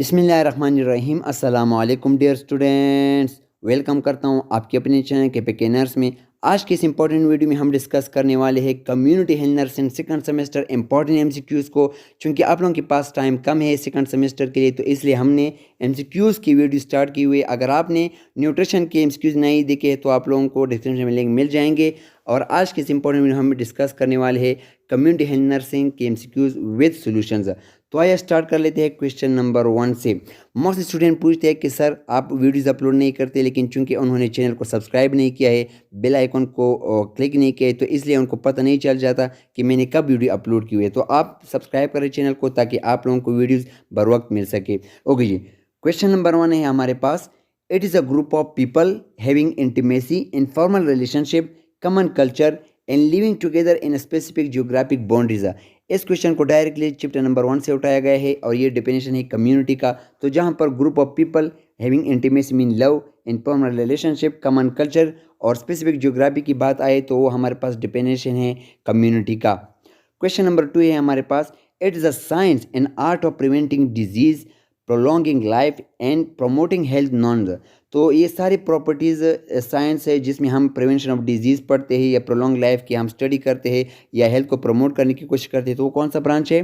बिस्मिल्लाहिर्रहमानिर्रहीम। अस्सलाम वालेकुम डियर स्टूडेंट्स, वेलकम करता हूँ आपके अपने चैनल के पीके नर्स में। आज के इस इंपॉर्टेंट वीडियो में हम डिस्कस करने वाले हैं community health nursing second semester important MCQs को। चूँकि आप लोगों के पास टाइम कम है सेकंड सेमेस्टर के लिए, तो इसलिए हमने एमसीक्यूज़ की वीडियो स्टार्ट की हुई है। अगर आपने न्यूट्रिशन के एमसीक्यूज़ नहीं देखे तो आप लोगों को डिस्क्रिप्शन में लिंक मिल जाएंगे। और आज के इस इंपॉर्टेंट वीडियो हम डिस्कस करने वाले हैं कम्युनिटी हेल्थ नर्सिंग के एमसीक्यूज़ विद सॉल्यूशंस। तो आइए स्टार्ट कर लेते हैं क्वेश्चन नंबर 1 से। मोस्ट स्टूडेंट पूछते हैं कि सर आप वीडियोज़ अपलोड नहीं करते, लेकिन चूंकि उन्होंने चैनल को सब्सक्राइब नहीं किया है, बेल आइकन को क्लिक नहीं किया है, तो इसलिए उनको पता नहीं चल जाता कि मैंने कब वीडियो अपलोड की हुई है। तो आप सब्सक्राइब करें चैनल को ताकि आप लोगों को वीडियोज़ बर वक्त मिल सके। ओके जी, क्वेश्चन नंबर 1 है हमारे पास। It is a group of people having intimacy, informal relationship, common culture and living together in specific geographic boundaries. इस क्वेश्चन को डायरेक्टली चैप्टर नंबर 1 से उठाया गया है और ये डेफिनेशन है कम्युनिटी का। तो जहाँ पर group of people having intimacy mean love, informal relationship, common culture और स्पेसिफिक जियोग्राफी की बात आए तो वो हमारे पास डेफिनेशन है कम्युनिटी का। क्वेश्चन नंबर 2 है हमारे पास। It is a science and art of preventing disease, prolonging life and promoting health norms. तो ये सारी प्रॉपर्टीज़ साइंस है जिसमें हम प्रिवेंशन ऑफ डिजीज़ पढ़ते हैं या प्रोलॉन्ग लाइफ की हम स्टडी करते हैं या हेल्थ को प्रमोट करने की कोशिश करते हैं। तो वो कौन सा ब्रांच है?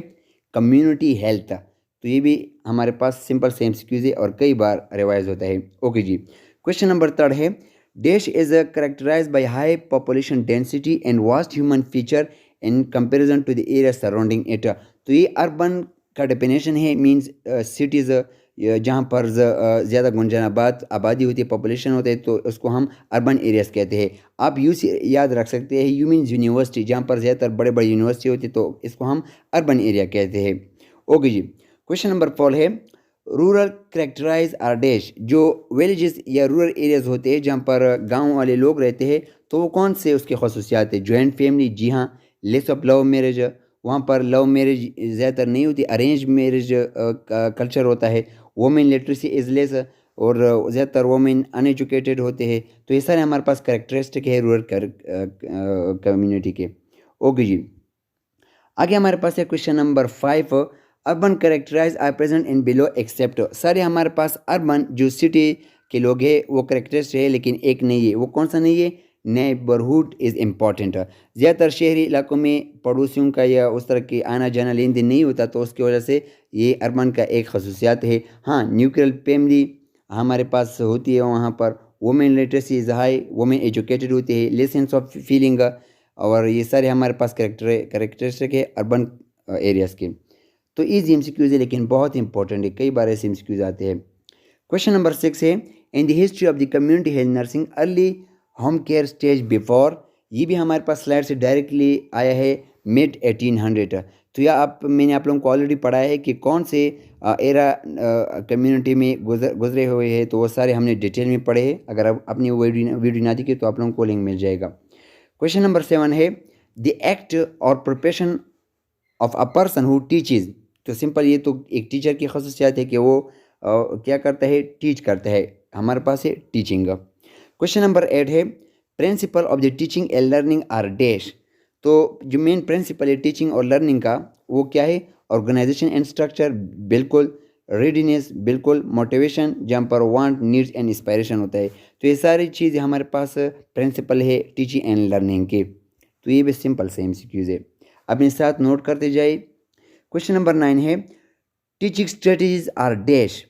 Community health. तो ये भी हमारे पास सिंपल से एमसीक्यूज है और कई बार रिवाइज होता है। ओके जी, क्वेश्चन नंबर 3 है। Dash is characterize by high population density and vast human feature in comparison to the area surrounding it. तो ये अर्बन का डेफिनेशन है, मीन्स सिटीज़ जहाँ पर ज़्यादा गुंजानाबाद आबादी होती है, पॉपुलेशन होते हैं, तो उसको हम अर्बन एरियाज़ कहते हैं। आप यूँ याद रख सकते हैं, यू मीन्स यूनिवर्सिटी, जहाँ पर ज़्यादातर बड़े बड़े यूनिवर्सिटी होती है, तो इसको हम अर्बन एरिया कहते हैं। ओके जी, क्वेश्चन नंबर 4 है। Rural characterize are dash. जो विलेजेस या रूरल एरियाज़ होते हैं जहाँ पर गाँव वाले लोग रहते हैं, तो वो कौन से उसके खसूसियात है? जॉइंट फैमिली, जी हाँ। लेस ऑफ लव मैरिज, वहाँ पर लव मैरिज ज़्यादातर नहीं होती, अरेंज मैरिज कल्चर होता है। वोमेन लिटरेसी इज लेस और ज़्यादातर वोमेन अनएजुकेटेड होते हैं। तो ये सारे हमारे पास करेक्टरिस्टिक है रूरल कम्युनिटी के। ओके जी, आगे हमारे पास है question number 5। Urban characterize are present in below except. सारे हमारे पास अर्बन जो सिटी के लोग हैं वो करेक्टरिस्टिक है, लेकिन एक नहीं है। वो कौन सा नहीं है? Neighbourhood is important. ज़्यादातर शहरी इलाकों में पड़ोसियों का या उस तरह की आना जाना लेन देन नहीं होता, तो उसकी वजह से ये अर्बन का एक खसूसियात है। हाँ, न्यूक्लियर फैमिली हमारे पास होती है, वहाँ पर women literacy is high, women educated होती है, लेस सेंस ऑफ फीलिंग, और ये सारे हमारे पास करेक्टरिस्टिक है अर्बन एरियाज़ के। तो ईजी एमसीक्यूज है लेकिन बहुत इंपॉर्टेंट है, कई बार ऐसे एमसीक्यूज आते हैं। क्वेश्चन नंबर 6 है। In the history of the community health nursing early home care stage before. ये भी हमारे पास स्लाइड से डायरेक्टली आया है, मिड 1800। तो यह मैंने आप लोगों को ऑलरेडी पढ़ाया है कि कौन से एरा कम्युनिटी में गुजरे हुए हैं, तो वो सारे हमने डिटेल में पढ़े हैं। अगर आप अपनी वीडियो ना देखिए तो आप लोगों को लिंक मिल जाएगा। क्वेश्चन नंबर 7 है। द एक्ट और profession of a person who teaches. तो सिंपल ये तो एक टीचर की खसूसियात है कि वो क्या करता है? टीच करता है। हमारे पास है टीचिंग। क्वेश्चन नंबर 8 है। Principle of the teaching and learning are dash. तो जो मेन प्रिंसिपल है टीचिंग और लर्निंग का वो क्या है? ऑर्गेनाइजेशन एंड स्ट्रक्चर, बिल्कुल। रेडीनेस, बिल्कुल। मोटिवेशन, जहाँ पर वांट, नीड्स एंड इंस्पायरेशन होता है। तो ये सारी चीज़ें हमारे पास प्रिंसिपल है टीचिंग एंड लर्निंग के। तो ये भी सिंपल से एमसीक्यूज है, अपने साथ नोट करते जाइए। क्वेश्चन नंबर 9 है। Teaching strategies are dash.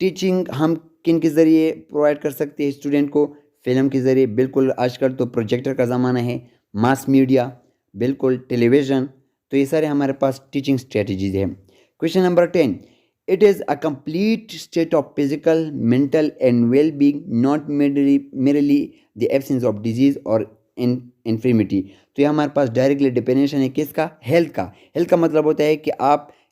Teaching हम किन के ज़रिए प्रोवाइड कर सकते हैं स्टूडेंट को? फिल्म के ज़रिए, बिल्कुल। आजकल तो प्रोजेक्टर का ज़माना है। मास मीडिया, बिल्कुल। टेलीविज़न। तो ये सारे हमारे पास टीचिंग स्ट्रेटजीज है। Question number 10। It is a complete state of physical, mental and well being, not merely the absence of disease और इन्फर्मिटी। तो ये हमारे पास डायरेक्टली डिपेंडेशन है किसका? हेल्थ का। हेल्थ का मतलब होता है कि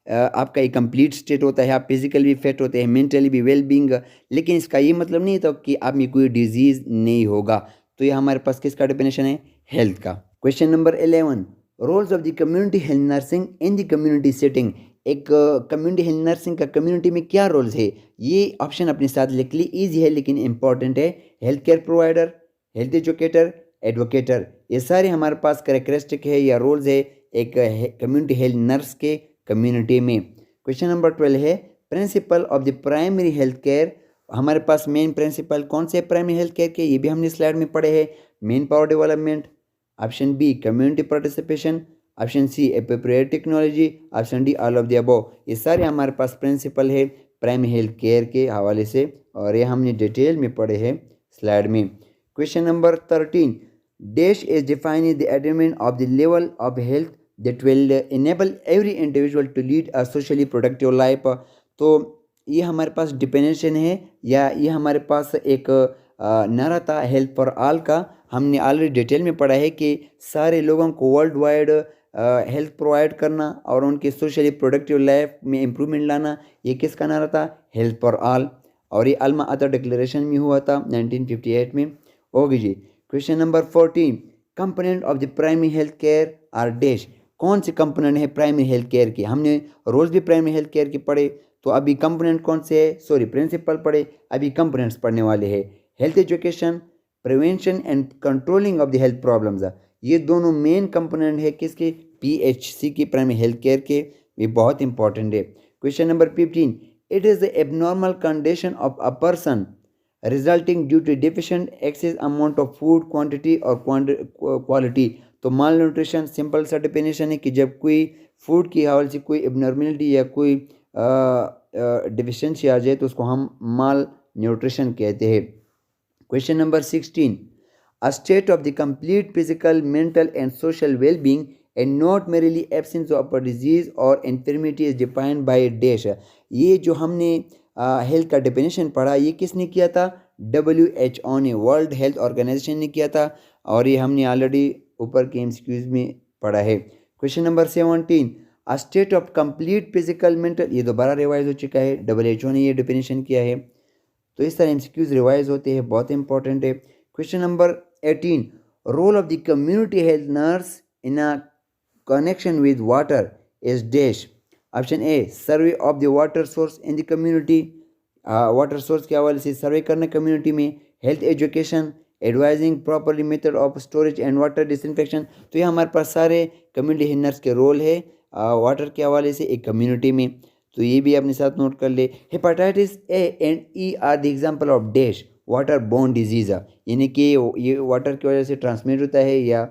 आपका एक कंप्लीट स्टेट होता है, आप फिजिकली भी फिट होते हैं, मेंटली भी वेल बींग। लेकिन इसका ये मतलब नहीं था कि आप में कोई डिजीज़ नहीं होगा। तो ये हमारे पास किसका डिपेंडेशन है? हेल्थ का। Question number 11। Roles of the community health nursing in the community setting. एक कम्युनिटी हेल्थ नर्सिंग का कम्युनिटी में क्या रोल्स है? ये ऑप्शन अपने साथ लिख ली, ईजी है लेकिन इंपॉर्टेंट है। Health care provider, health educator, advocator. ये सारे हमारे पास करेक्टरिस्टिक है या रोल्स है एक कम्युनिटी हेल्थ नर्स के कम्युनिटी में। क्वेश्चन नंबर 12 है। Principle of the primary health care, हमारे पास मेन प्रिंसिपल कौन से प्राइमरी हेल्थ केयर के, ये भी हमने स्लाइड में पढ़े हैं। Man power development, option B community participation, option C appropriate technology, option D all of the above. ये सारे हमारे पास प्रिंसिपल है प्राइमरी हेल्थ केयर के हवाले से, और ये हमने डिटेल में पढ़े हैं स्लाइड में। Question number 13, dash is defining the attainment of the level of health that will enable every individual to lead a socially productive life. तो ये हमारे पास डिफिनेशन है, या ये हमारे पास एक नारा था हेल्थ फॉर ऑल का। हमने ऑलरेडी डिटेल में पढ़ा है कि सारे लोगों को वर्ल्ड वाइड हेल्थ प्रोवाइड करना और उनके सोशली प्रोडक्टिव लाइफ में इम्प्रूवमेंट लाना, ये किसका नारा था? Health for all. और ये अल्मा अता डिक्लेरेशन में हुआ था 1958 में। ओके जी, question number 14, component of the primary health care are dash. कौन से कंपोनेंट है प्राइमरी हेल्थ केयर के? हमने रोज़ भी प्राइमरी हेल्थ केयर के पढ़े, तो अभी कंपोनेंट कौन से है? सॉरी, प्रिंसिपल पढ़े, अभी कंपोनेंट्स पढ़ने वाले हैं। Health education, prevention and controlling of the health problems, ये दोनों मेन कंपोनेंट है किसके? PHC की प्राइमरी हेल्थ केयर के, ये बहुत इंपॉर्टेंट है। Question number 15, it is the abnormal condition of a person resulting due to deficient excess amount of food quantity और क्वालिटी। तो माल न्यूट्रिशन सिंपल सा डिफिनेशन है कि जब कोई फूड की हवाले से कोई एबनॉर्मलिटी या कोई डिफिशिएंसी आ जाए तो उसको हम माल न्यूट्रिशन कहते हैं। Question number 16, a state of the complete physical, mental and social well-being and not merely absence of a disease or infirmity is defined by a dash। ये जो हमने हेल्थ का डेफिनेशन पढ़ा, ये किसने किया था? WHO ने, वर्ल्ड हेल्थ ऑर्गेनाइजेशन ने किया था, और ये हमने ऑलरेडी ऊपर के MCQs में पढ़ा है। Question number 17, a state of complete physical, mental, ये दोबारा रिवाइज हो चुका है, WHO ने ये डेफिनेशन किया है। तो इस तरह MCQs रिवाइज होते हैं, बहुत इंपॉर्टेंट है। Question number 18, role of the community health nurse in a connection with water is dash. Option A, survey of the water source in the community, water source के हवाले से सर्वे करना community में। Health education, advising properly method of storage and water disinfection. तो ये हमारे पास सारे कम्युनिटी हेल्थ नर्स के रोल है वाटर के हवाले से एक कम्युनिटी में, तो ये भी अपने साथ नोट कर ले। Hepatitis A and E R the example of dash water borne disease, यानी कि ये वाटर की वजह से ट्रांसमिट होता है या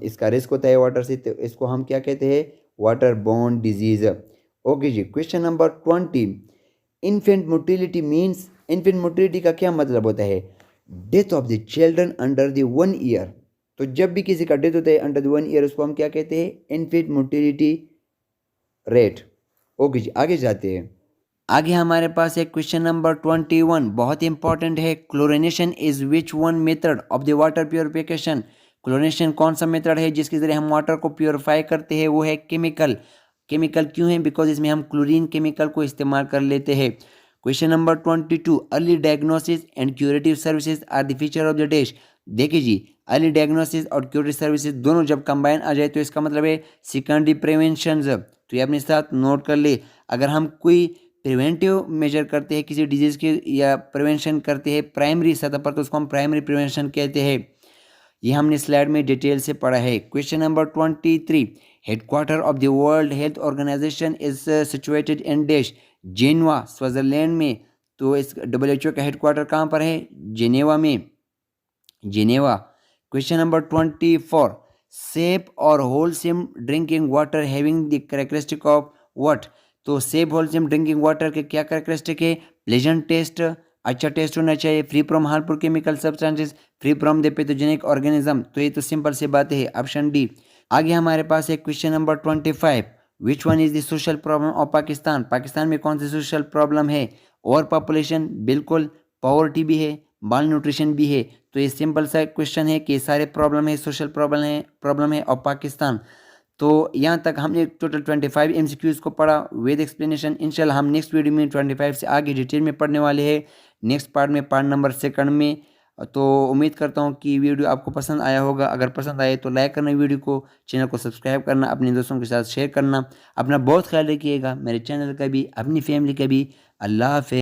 इसका रिस्क होता है वाटर से, तो इसको हम क्या कहते हैं? Water borne disease. ओके जी, question number 20, infant mortality means, infant mortality का क्या मतलब होता है? Death of the children under the 1 year. तो जब भी किसी का डेथ होता है अंडर द 1 ईयर, उसको हम क्या कहते हैं? Infant mortality rate. ओके जी, आगे जाते हैं। आगे हमारे पास एक क्वेश्चन नंबर 21, बहुत इंपॉर्टेंट है। Chlorination is which one method of the water purification. Chlorination कौन सा मेथड है जिसके जरिए हम वाटर को प्योरीफाई करते हैं? वो है केमिकल। केमिकल क्यों है? बिकॉज इसमें हम क्लोरीन केमिकल को इस्तेमाल कर लेते हैं। Question number 22, early diagnosis and curative services are the feature of the dash. देखिए जी, अर्ली डायग्नोसिस और क्यूरेटिव सर्विसेज दोनों जब कंबाइन आ जाए तो इसका मतलब है सेकेंडरी प्रिवेंशन। तो ये अपने साथ नोट कर ले। अगर हम कोई प्रिवेंटिव मेजर करते हैं किसी डिजीज़ के या प्रिवेंशन करते हैं प्राइमरी सतह पर, तो उसको हम प्राइमरी प्रिवेंशन कहते हैं। ये हमने स्लाइड में डिटेल से पढ़ा है। Question number 23, headquarter of the world health organization is situated in dash. Geneva, Switzerland में। तो इस WHO का हेडक्वार्टर कहाँ पर है? जेनेवा में, जेनेवा। क्वेश्चन नंबर 24, सेफ और wholesome drinking water having the characteristic of what. तो सेफ होलसेम ड्रिंकिंग वाटर के क्या कैरेक्टरिस्टिक है? प्लेजेंट टेस्ट, अच्छा टेस्ट होना चाहिए, free from harmful chemical substances, free from the pathogenic organism. तो ये तो सिंपल सी बात है, ऑप्शन डी। आगे हमारे पास है question number 25, which one is the social problem of Pakistan. Pakistan में कौन सी सोशल प्रॉब्लम है? ओवर पॉपुलेशन, बिल्कुल। पॉवर्टी भी है, माल न्यूट्रिशन भी है। तो ये सिंपल सा क्वेश्चन है कि सारे प्रॉब्लम है, सोशल प्रॉब्लम है ऑफ पाकिस्तान। तो यहाँ तक हमने टोटल 25 MCQs को पढ़ा विद एक्सप्लेनेशन। इंशाल्लाह हम नेक्स्ट वीडियो में 25 से आगे डिटेल में पढ़ने वाले हैं, नेक्स्ट पार्ट में, पार्ट नंबर 2 में। तो उम्मीद करता हूँ कि वीडियो आपको पसंद आया होगा। अगर पसंद आए तो लाइक करना वीडियो को, चैनल को सब्सक्राइब करना, अपने दोस्तों के साथ शेयर करना। अपना बहुत ख्याल रखिएगा, मेरे चैनल का भी, अपनी फैमिली का भी। अल्लाह हाफ़िज़।